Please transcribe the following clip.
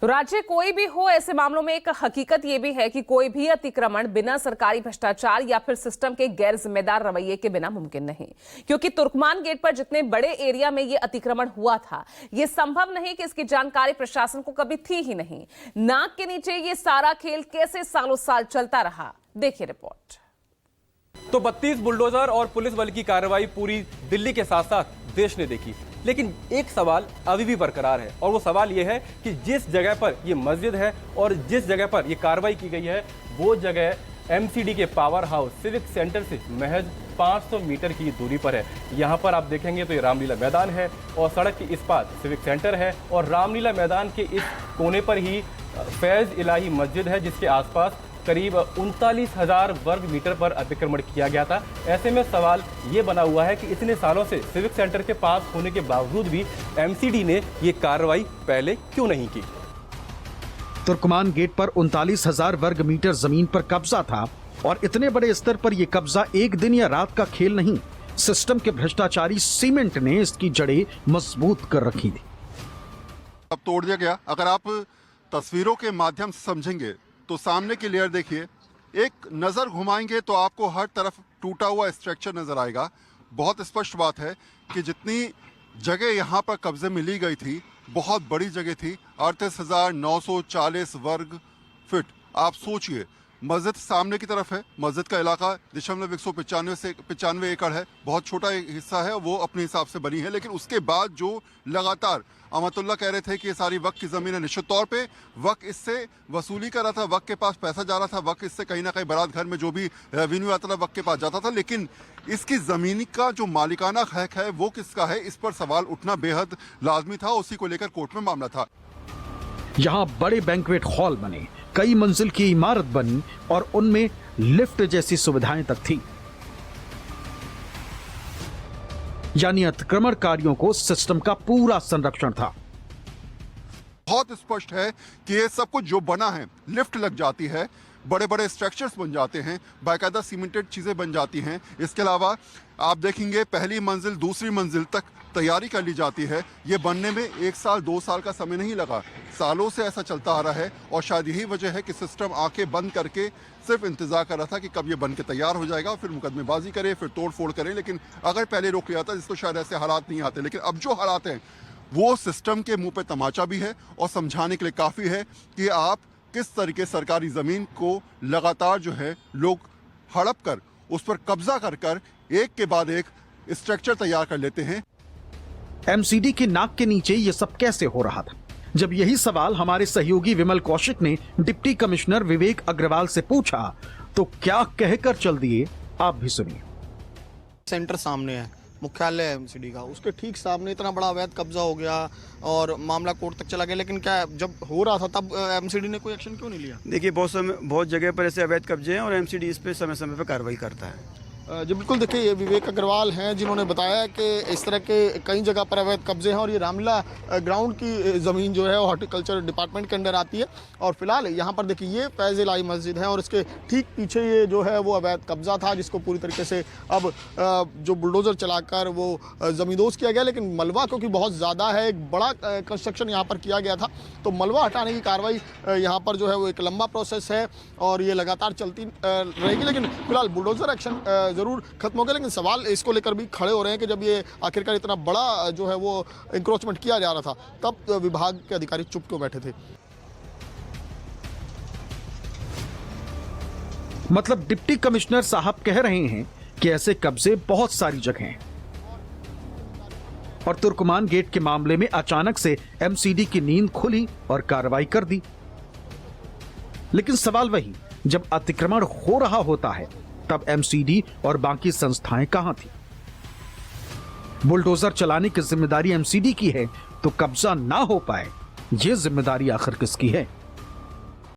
तो राज्य कोई भी हो, ऐसे मामलों में एक हकीकत यह भी है कि कोई भी अतिक्रमण बिना सरकारी भ्रष्टाचार या फिर सिस्टम के गैर जिम्मेदार रवैये के बिना मुमकिन नहीं। क्योंकि तुर्कमान गेट पर जितने बड़े एरिया में यह अतिक्रमण हुआ था, यह संभव नहीं कि इसकी जानकारी प्रशासन को कभी थी ही नहीं। नाक के नीचे यह सारा खेल कैसे सालों साल चलता रहा, देखिए रिपोर्ट। तो 32 बुलडोजर और पुलिस बल की कार्रवाई पूरी दिल्ली के साथ साथ देश ने देखी, लेकिन एक सवाल अभी भी बरकरार है और वो सवाल ये है कि जिस जगह पर ये मस्जिद है और जिस जगह पर ये कार्रवाई की गई है, वो जगह एमसीडी के पावर हाउस सिविक सेंटर से महज 500 मीटर की दूरी पर है। यहाँ पर आप देखेंगे तो ये रामलीला मैदान है और सड़क के इस पार सिविक सेंटर है और रामलीला मैदान के इस कोने पर ही फैज इलाही मस्जिद है, जिसके आसपास करीब 39,000 वर्ग मीटर पर अतिक्रमण किया गया था। ऐसे में सवाल ये बना हुआ है कि इतने सालों से सिविक सेंटर के पास होने के बावजूद भी एमसीडी ने ये कार्रवाई पहले क्यों नहीं की। तुर्कमान गेट पर 39,000 वर्ग मीटर जमीन पर कब्जा था और इतने बड़े स्तर पर यह कब्जा एक दिन या रात का खेल नहीं, सिस्टम के भ्रष्टाचारी सीमेंट ने इसकी जड़ें मजबूत कर रखी थी। अब तोड़ दिया गया। अगर आप तस्वीरों के माध्यम से समझेंगे तो सामने की लेयर देखिए, एक नज़र घुमाएंगे तो आपको हर तरफ टूटा हुआ स्ट्रक्चर नज़र आएगा। बहुत स्पष्ट बात है कि जितनी जगह यहाँ पर कब्जे में ली गई थी, बहुत बड़ी जगह थी, 38,940 वर्ग फीट। आप सोचिए, मस्जिद सामने की तरफ है, मस्जिद का इलाका 195 एकड़ है, बहुत छोटा हिस्सा है, वो अपने हिसाब से बनी है। लेकिन उसके बाद जो लगातार अमतुल्ला कह रहे थे कि ये सारी वक्त की ज़मीन है, निश्चित तौर पे वक्त इससे वसूली कर रहा था, वक्त के पास पैसा जा रहा था, वक्त इससे कहीं ना कहीं बारात घर में जो भी रेवेन्यू आता था वक्त के पास जाता था। लेकिन इसकी ज़मीन का जो मालिकाना हक है वो किसका है, इस पर सवाल उठना बेहद लाजमी था। उसी को लेकर कोर्ट में मामला था। यहाँ बड़े बैंक्वेट हॉल बने, कई मंजिल की इमारत बनी और उनमें लिफ्ट जैसी सुविधाएं तक थी। यानी अतिक्रमणकारियों को सिस्टम का पूरा संरक्षण था। बहुत स्पष्ट है कि ये सब कुछ जो बना है, लिफ्ट लग जाती है, बड़े बड़े स्ट्रक्चर्स बन जाते हैं, बाकायदा सीमेंटेड चीज़ें बन जाती हैं। इसके अलावा आप देखेंगे पहली मंजिल दूसरी मंजिल तक तैयारी कर ली जाती है। ये बनने में 1 साल 2 साल का समय नहीं लगा, सालों से ऐसा चलता आ रहा है। और शायद यही वजह है कि सिस्टम आंखें बंद करके सिर्फ इंतजार कर रहा था कि कब ये बन के तैयार हो जाएगा, फिर मुकदमेबाजी करे, फिर तोड़ फोड़ करे। लेकिन अगर पहले रोक लिया था तो शायद ऐसे हालात नहीं आते। लेकिन अब जो हालात हैं वो सिस्टम के मुंह पे तमाचा भी है और समझाने के लिए काफ़ी है कि आप किस तरीके सरकारी ज़मीन को लगातार जो है लोग हड़प कर उस पर कब्जा कर कर एक के बाद एक स्ट्रक्चर तैयार कर लेते हैं। एमसीडी के नाक के नीचे ये सब कैसे हो रहा था? जब यही सवाल हमारे सहयोगी विमल कौशिक ने डिप्टी कमिश्नर विवेक अग्रवाल से पूछा तो क्या कहकर चल दिए, आप भी सुनिए। सेंटर सामने है, मुख्यालय एमसीडी का, उसके ठीक सामने इतना बड़ा अवैध कब्जा हो गया और मामला कोर्ट तक चला गया। लेकिन क्या जब हो रहा था तब एमसीडी ने कोई एक्शन क्यों नहीं लिया? देखिए, बहुत जगह पर ऐसे अवैध कब्जे हैं और एमसीडी इस पे समय समय पर कार्रवाई करता है। जी बिल्कुल, देखिए ये विवेक अग्रवाल हैं जिन्होंने बताया कि इस तरह के कई जगह पर अवैध कब्जे हैं और ये रामलीला ग्राउंड की ज़मीन जो है वो हॉर्टिकल्चर डिपार्टमेंट के अंडर आती है। और फिलहाल यहाँ पर देखिए ये फैज इलाही मस्जिद है और इसके ठीक पीछे ये जो है वो अवैध कब्जा था, जिसको पूरी तरीके से अब जो बुलडोज़र चलाकर वो ज़मींदोज़ किया गया। लेकिन मलबा क्योंकि बहुत ज़्यादा है, एक बड़ा कंस्ट्रक्शन यहाँ पर किया गया था, तो मलबा हटाने की कार्रवाई यहाँ पर जो है वो एक लंबा प्रोसेस है और ये लगातार चलती रहेगी। लेकिन फिलहाल बुलडोज़र एक्शन ज़रूर खत्म हो गया। लेकिन सवाल इसको लेकर भी खड़े हो रहे हैं कि जब ये आखिरकार इतना बड़ा जो है वो इंक्रोचमेंट किया जा रहा था, तब विभाग के अधिकारी चुप क्यों बैठे थे? मतलब डिप्टी कमिश्नर साहब कह रहे हैं कि ऐसे कब्जे बहुत सारी जगह हैं और तुर्कमान गेट के मामले में अचानक से एमसीडी की नींद खुली और कार्रवाई कर दी। लेकिन सवाल वही, जब अतिक्रमण हो रहा होता है तब एमसीडी और बाकी संस्थाएं कहां थी? बुलडोजर चलाने की जिम्मेदारी एमसीडी की है तो कब्जा ना हो पाए, ये जिम्मेदारी आखिर किसकी है?